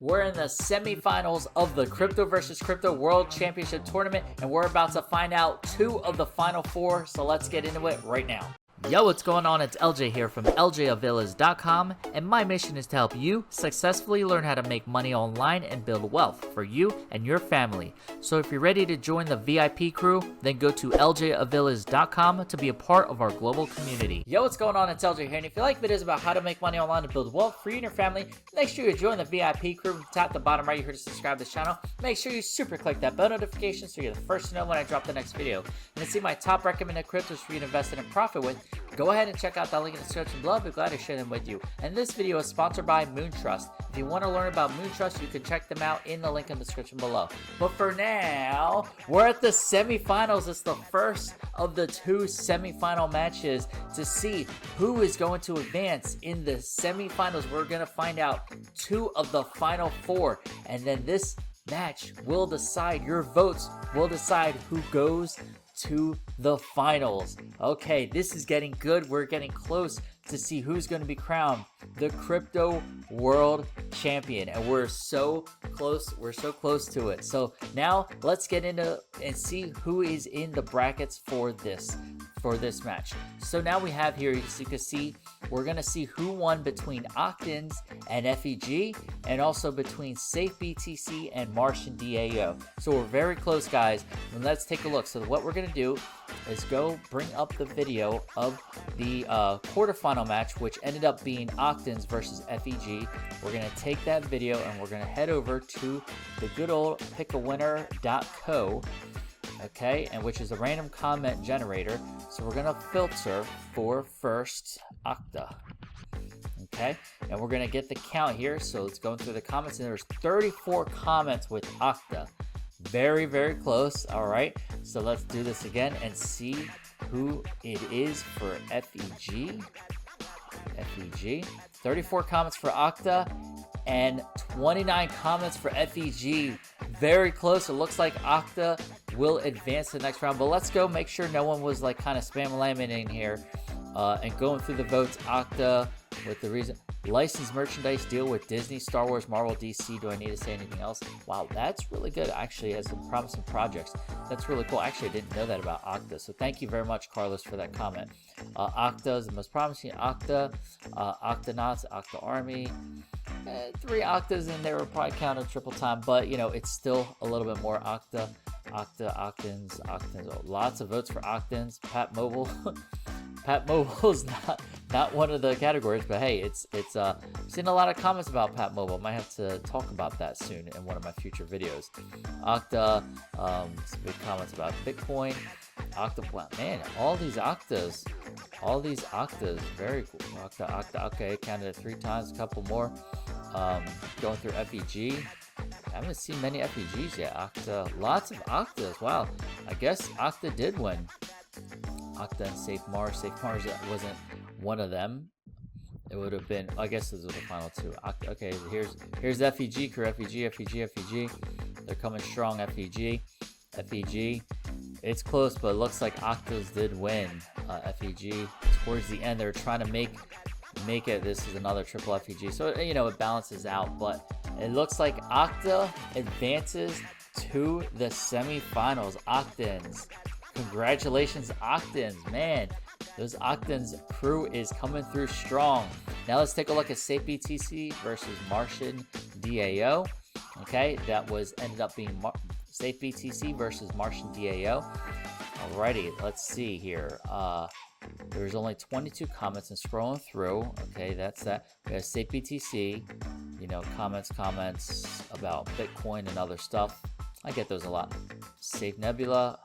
We're in the semifinals of the Crypto vs. Crypto World Championship Tournament, and we're about to find out 2 of the final 4, so let's get into it right now. Yo, what's going on? It's LJ here from LJAvillas.com, and my mission is to help you successfully learn how to make money online and build wealth for you and your family. So if you're ready to join the VIP crew, then go to LJAvillas.com to be a part of our global community. Yo, what's going on? It's LJ here, and if you like videos about how to make money online and build wealth for you and your family, make sure you join the VIP crew. Tap the bottom right here to subscribe to the channel. Make sure you super click that bell notification so you're the first to know when I drop the next video. And to see my top recommended cryptos for you to invest in and profit with, go ahead and check out that link in the description below. I'll be glad to share them with you. And this video is sponsored by Moontrust. If you want to learn about Moontrust, you can check them out in the link in the description below. But for now, we're at the semifinals. It's the first of the 2 semifinal matches to see who is going to advance in the semifinals. We're going to find out 2 of the final 4. And then this match will decide, your votes will decide who goes to the finals. Okay, this is getting good. We're getting close to see who's going to be crowned the Crypto World Champion, and we're so close. We're so close to it. So now let's get into and see who is in the brackets for this match. So now we have here, as you can see, we're going to see who won between Octans and FEG, and also between SafeBTC and Martian DAO. So we're very close, guys, and let's take a look. So what we're going to do is go bring up the video of the quarterfinal match, which ended up being Octans versus FEG. We're going to take that video and we're going to head over to the good old pickawinner.co. okay, and which is a random comment generator. So we're gonna filter for first Octa, okay, and we're gonna get the count here. So let's go through the comments, and there's 34 comments with Octa. Very, very close. All right, so let's do this again and see who it is for FEG. 34 comments for Octa and 29 comments for FEG. Very close. It looks like Octa will advance to the next round, but let's go make sure no one was like kind of spam laminating here and going through the votes. Octa with the reason licensed merchandise deal with Disney, Star Wars, Marvel, DC. Do I need to say anything else? Wow, that's really good. Actually, has some promising projects. That's really cool. Actually, I didn't know that about Octa, so thank you very much, Carlos, for that comment. Octa is the most promising. Octa, Octonauts, Octa Army. 3 Octas in there were probably counted triple time, but you know, it's still a little bit more. Octans. Oh, lots of votes for Octans. Pat Mobile. Pat Mobile's not one of the categories, but hey, it's I've seen a lot of comments about Pat Mobile. Might have to talk about that soon in one of my future videos. Octa, some big comments about Bitcoin. Octa, wow, man, all these Octas, very cool. Octa, okay, counted it 3 times, a couple more. Going through FEG. I haven't seen many FEGs yet. Octa, lots of Octas. Wow, I guess Octa did win. Octa and SafeMars. SafeMars wasn't one of them. It would have been, I guess those were the final 2. Octa, okay, here's FEG crew. FEG. They're coming strong. FEG. It's close, but it looks like Octas did win. FEG towards the end, they're trying to make it. This is another triple FEG, so you know it balances out. But it looks like Octa advances to the semifinals. Octans. Congratulations, Octans, man. Those Octans crew is coming through strong. Now let's take a look at SafeBTC versus Martian DAO. Okay, that ended up being SafeBTC versus Martian DAO. Alrighty, let's see here. There's only 22 comments, and scrolling through. Okay, that's that. We have SafeBTC. You know, comments about Bitcoin and other stuff. I get those a lot. Safe Nebula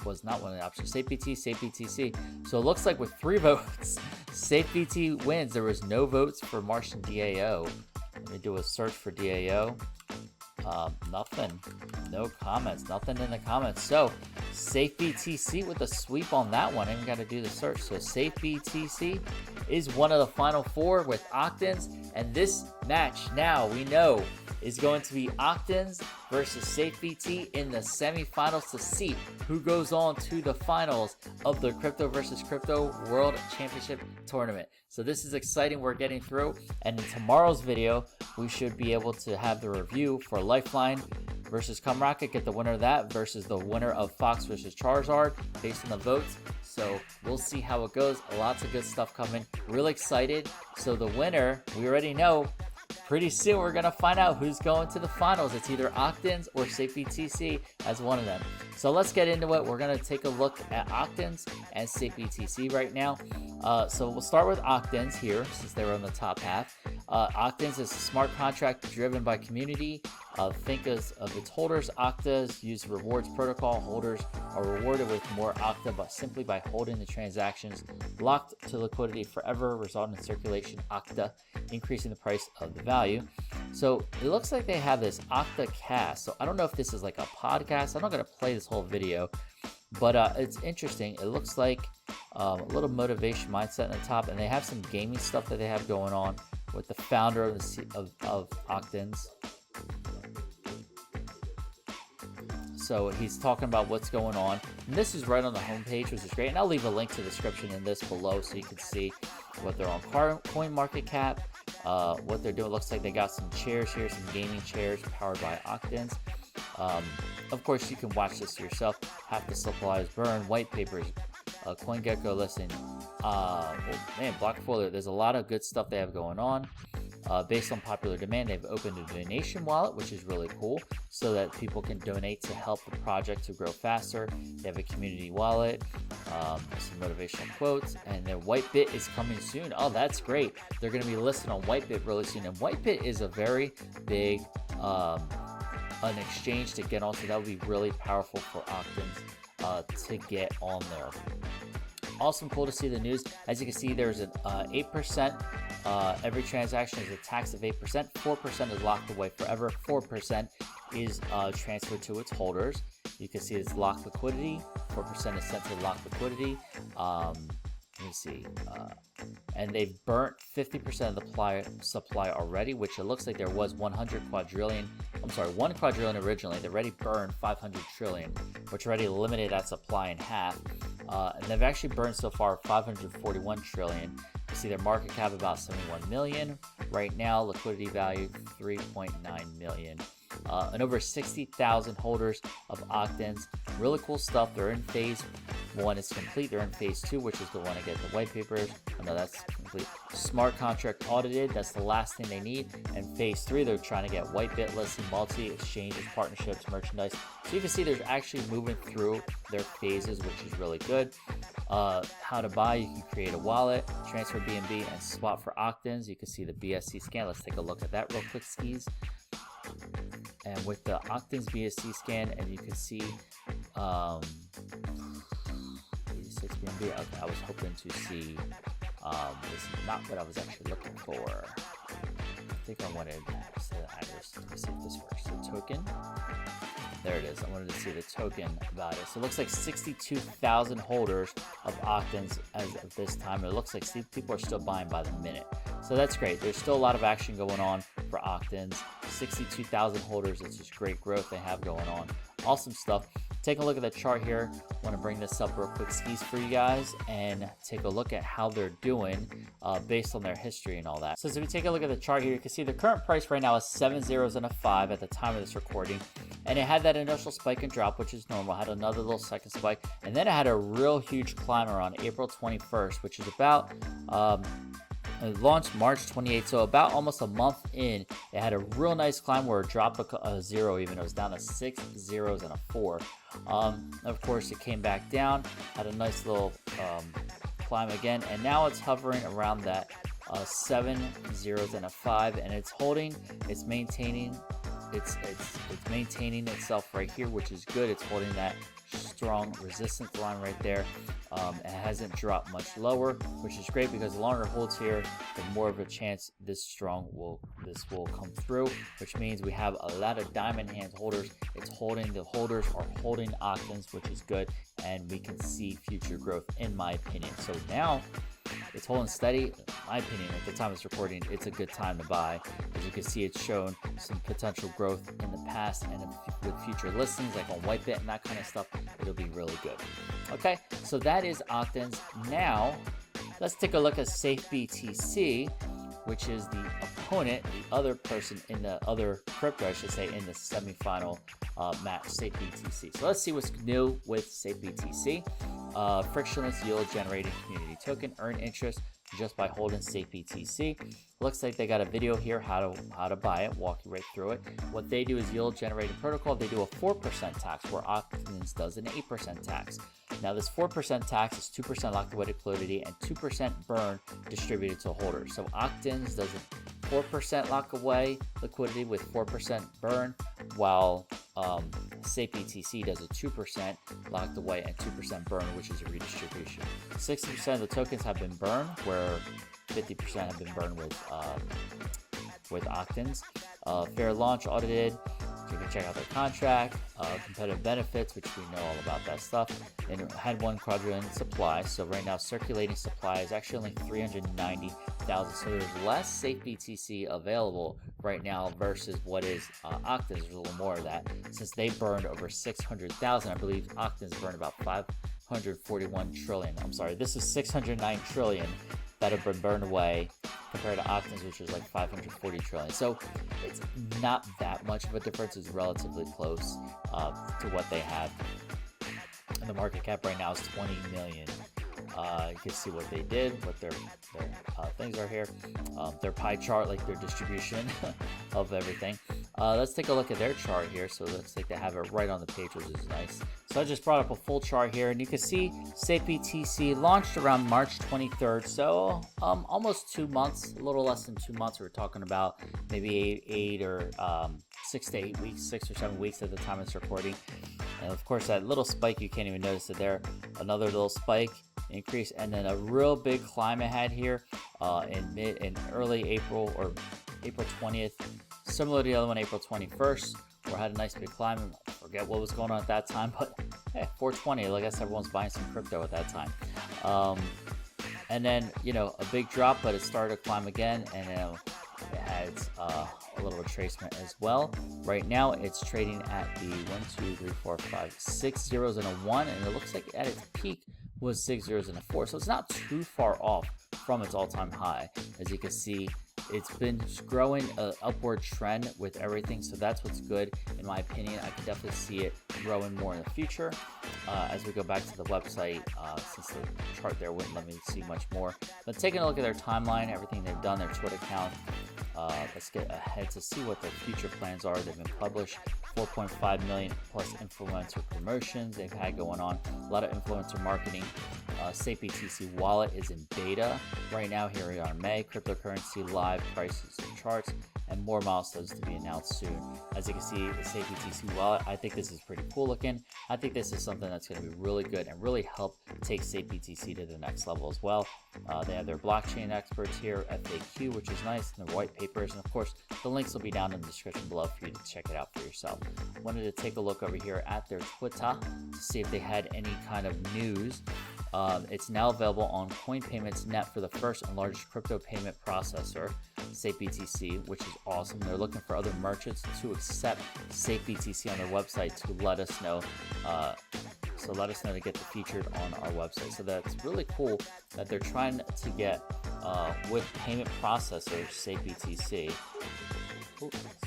was not one of the options. SafeBTC. So it looks like with 3 votes, SafeBT wins. There was no votes for Martian DAO. Let me do a search for DAO. Nothing. No comments. Nothing in the comments. So SafeBTC with a sweep on that one. I even got to do the search. So SafeBTC is one of the final 4 with Octans And this match now we know is going to be Octans versus SafeBT in the semifinals to see who goes on to the finals of the Crypto versus Crypto World Championship Tournament. So this is exciting. We're getting through, and in tomorrow's video we should be able to have the review for Lifeline versus Cumrocket, get the winner of that versus the winner of Fox versus Charizard based on the votes. So we'll see how it goes. Lots of good stuff coming. Really excited. So the winner, we already know. Pretty soon we're going to find out who's going to the finals. It's either Octans or SafeBTC as one of them. So let's get into it. We're going to take a look at Octans and SafeBTC right now. So we'll start with Octans here since they were on the top half. Octans is a smart contract driven by community. Think of its holders. Octas use rewards protocol. Holders are rewarded with more Octa but simply by holding the transactions, locked to liquidity forever, resulting in circulation Octa, increasing the price of the value. So it looks like they have this Octa cast. So I don't know if this is like a podcast. I'm not going to play this whole video, but it's interesting. It looks like a little motivation mindset in the top, and they have some gaming stuff that they have going on with the founder of Octans. So he's talking about what's going on, and this is right on the homepage, which is great. And I'll leave a link to the description in this below so you can see what they're on coin market cap, what they're doing. It looks like they got some chairs here, some gaming chairs powered by Octans. Of course, you can watch this yourself. Half the supplies burn, white papers, CoinGecko listen. Oh man, Blockfolio. There's a lot of good stuff they have going on. Based on popular demand, they've opened a donation wallet, which is really cool, so that people can donate to help the project to grow faster. They have a community wallet, some motivational quotes, and their Whitebit is coming soon. Oh, that's great. They're going to be listed on Whitebit really soon, and Whitebit is a very big an exchange to get on, so that would be really powerful for Octans to get on there. Awesome, cool to see the news. As you can see, there's an 8%. Every transaction is a tax of 8%. 4% is locked away forever. 4% is transferred to its holders. You can see it's locked liquidity. 4% is sent to locked liquidity. Let me see. And they've burnt 50% of the supply already, which it looks like there was 1 quadrillion originally. They already burned 500 trillion, which already eliminated that supply in half. And they've actually burned so far 541 trillion. You see their market cap about 71 million. Right now, liquidity value 3.9 million. And over 60,000 holders of Octans. Really cool stuff. They're in phase 1 is complete. They're in phase 2, which is the one to get the white papers. Oh, no, that's complete. Smart contract audited. That's the last thing they need. And phase 3, they're trying to get Whitebit listing, multi-exchanges, partnerships, merchandise. So you can see they're actually moving through their phases, which is really good. How to buy, you can create a wallet, transfer BNB, and swap for Octans. You can see the BSC scan. Let's take a look at that real quick, skis. And with the Octans BSC scan, and you can see 86 BNB. Okay, I was hoping to see this is not what I was actually looking for. I think I wanted the address. Let me see if this works. The token. There it is. I wanted to see the token about it. So it looks like 62,000 holders of Octans as of this time. It looks like people are still buying by the minute. So that's great. There's still a lot of action going on for Octans. 62,000 holders. It's just great growth they have going on. Awesome stuff. Take a look at the chart here. I want to bring this up real quick, skis, for you guys, and take a look at how they're doing based on their history and all that. So as we take a look at the chart here, you can see the current price right now is 7 zeros and a 5 at the time of this recording. And it had that initial spike and drop, which is normal. It had another little second spike. And then it had a real huge climb around April 21st, which is about... it launched March 28th, so about almost a month in, it had a real nice climb where it dropped a 0 even. It was down to 6 zeros and a 4. Of course, it came back down, had a nice little climb again, and now it's hovering around that 7 zeros and a 5, and it's holding, it's maintaining, it's maintaining itself right here, which is good. It's holding that strong resistance line right there. It hasn't dropped much lower, which is great because the longer it holds here, the more of a chance this will come through, which means we have a lot of diamond hand holders. It's holding, the holders are holding Octans, which is good, and we can see future growth in my opinion. So now it's holding steady. In my opinion, at the time of this recording, it's a good time to buy. As you can see, it's shown some potential growth in the past, and with future listings like on Whitebit and that kind of stuff, it'll be really good. Okay, so that is Octans. Now, let's take a look at SafeBTC, which is the opponent, the other person in the other crypto, I should say, in the semifinal match, SafeBTC. So let's see what's new with SafeBTC. Frictionless yield generating community token, earn interest just by holding SafeBTC. Looks like they got a video here how to buy it, walk you right through it. What they do is yield generating protocol. They do a 4% tax, where Octans does an 8% tax. Now this 4% tax is 2% locked away liquidity and 2% burn distributed to holders. So Octans does a 4% lock away liquidity with 4% burn, while SafeBTC does a 2% locked away and 2% burn, which is a redistribution. 60% of the tokens have been burned, where 50% have been burned with Octans. Fair launch audited. You can check out their contract, competitive benefits, which we know all about that stuff, and had 1 quadrillion supply. So right now circulating supply is actually only 390,000. So there's less SafeBTC available right now versus what is Octans. There's a little more of that, since they burned over 600,000. I believe Octans burned about 541 trillion. I'm sorry, this is 609 trillion that have been burned away, compared to Octans, which is like 540 trillion. So it's not that much of a difference. It's relatively close to what they have. And the market cap right now is 20 million. You can see what they did, what their things are here. Their pie chart, like their distribution of everything. Let's take a look at their chart here. So it looks like they have it right on the page, which is nice. So I just brought up a full chart here, and you can see SafeBTC launched around March 23rd. So almost 2 months, a little less than 2 months. We're talking about maybe 8 or 6 to 8 weeks, 6 or 7 weeks at the time of this recording. And of course, that little spike, you can't even notice it there. Another little spike, increase, and then a real big climb ahead here in early April, or April 20th, similar to the other one, April 21st. We had a nice big climb. I forget what was going on at that time, but hey, 420, I guess everyone's buying some crypto at that time. And then, you know, a big drop, but it started to climb again, and it has a little retracement as well. Right now, it's trading at the 1, 2, 3, 4, 5, 6 zeros and a 1, and it looks like at its peak was 6 zeros and a 4. So it's not too far off from its all-time high. As you can see, it's been growing an upward trend with everything, so that's what's good in my opinion. I can definitely see it growing more in the future. As we go back to the website, since the chart there wouldn't let me see much more. But taking a look at their timeline, everything they've done, their Twitter account, let's get ahead to see what their future plans are. They've been published 4.5 million plus influencer promotions they've had going on, a lot of influencer marketing. SafeBTC wallet is in beta right now. Here we are in May. Cryptocurrency live prices and charts, and more milestones to be announced soon. As you can see, the SafeBTC wallet, I think this is pretty cool looking. I think this is something that's going to be really good and really help take SafeBTC to the next level as well. They have their blockchain experts here, FAQ, which is nice, and the white papers, and of course the links will be down in the description below for you to check it out for yourself. Wanted to take a look over here at their Twitter to see if they had any kind of news. It's now available on Coin Payments Net for the first and largest crypto payment processor, SafeBTC, which is awesome. They're looking for other merchants to accept SafeBTC on their website to let us know. So let us know to get the featured on our website. So that's really cool that they're trying to get with payment processors SafeBTC.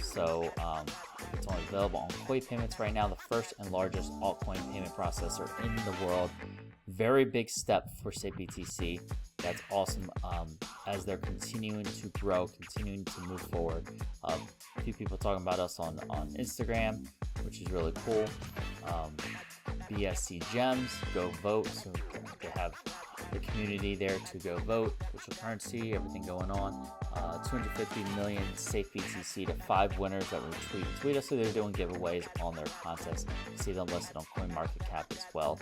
So it's only available on Coin Payments right now, the first and largest altcoin payment processor in the world. Very big step for SafeBTC. That's awesome as they're continuing to grow, continuing to move forward. A few people talking about us on Instagram, which is really cool. BSC Gems, go vote. So they have the community there to go vote, digital currency, everything going on. 250 million SafeBTC to 5 winners that tweet us. So they're doing giveaways on their contest. You see them listed on CoinMarketCap as well.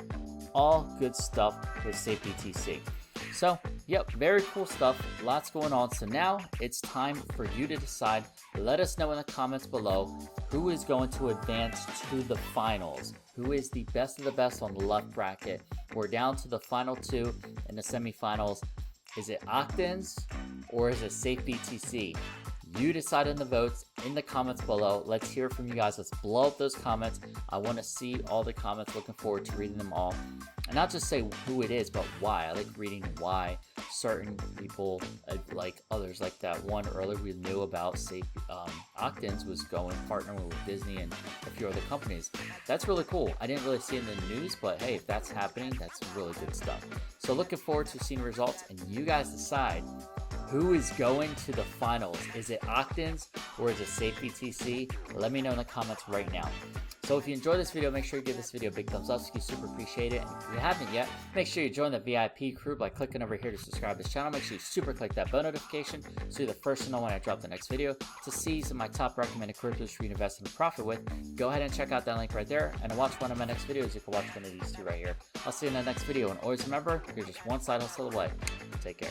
All good stuff with SafeBTC. So, yep, very cool stuff. Lots going on. So now it's time for you to decide. Let us know in the comments below who is going to advance to the finals. Who is the best of the best on the left bracket. We're down to the final 2 in the semifinals. Is it Octans or is it SafeBTC? You decide in the votes in the comments below. Let's hear from you guys. Let's blow up those comments. I want to see all the comments. Looking forward to reading them all. And not just say who it is, but why. I like reading why certain people, like others, like that one earlier we knew about, say, Octans was going partnering with Disney and a few other companies. That's really cool. I didn't really see it in the news, but hey, if that's happening, that's really good stuff. So looking forward to seeing results, and you guys decide who is going to the finals. Is it Octans or is it SafeBTC? Let me know in the comments right now. So if you enjoyed this video, make sure you give this video a big thumbs up. You super appreciate it. And if you haven't yet, make sure you join the VIP crew by clicking over here to subscribe to this channel. Make sure you super click that bell notification so you're the first to know when I drop the next video. To see some of my top recommended cryptos for you to invest in and profit with, go ahead and check out that link right there. And to watch one of my next videos, you can watch one of these two right here. I'll see you in the next video. And always remember, you're just one side hustle away. Take care.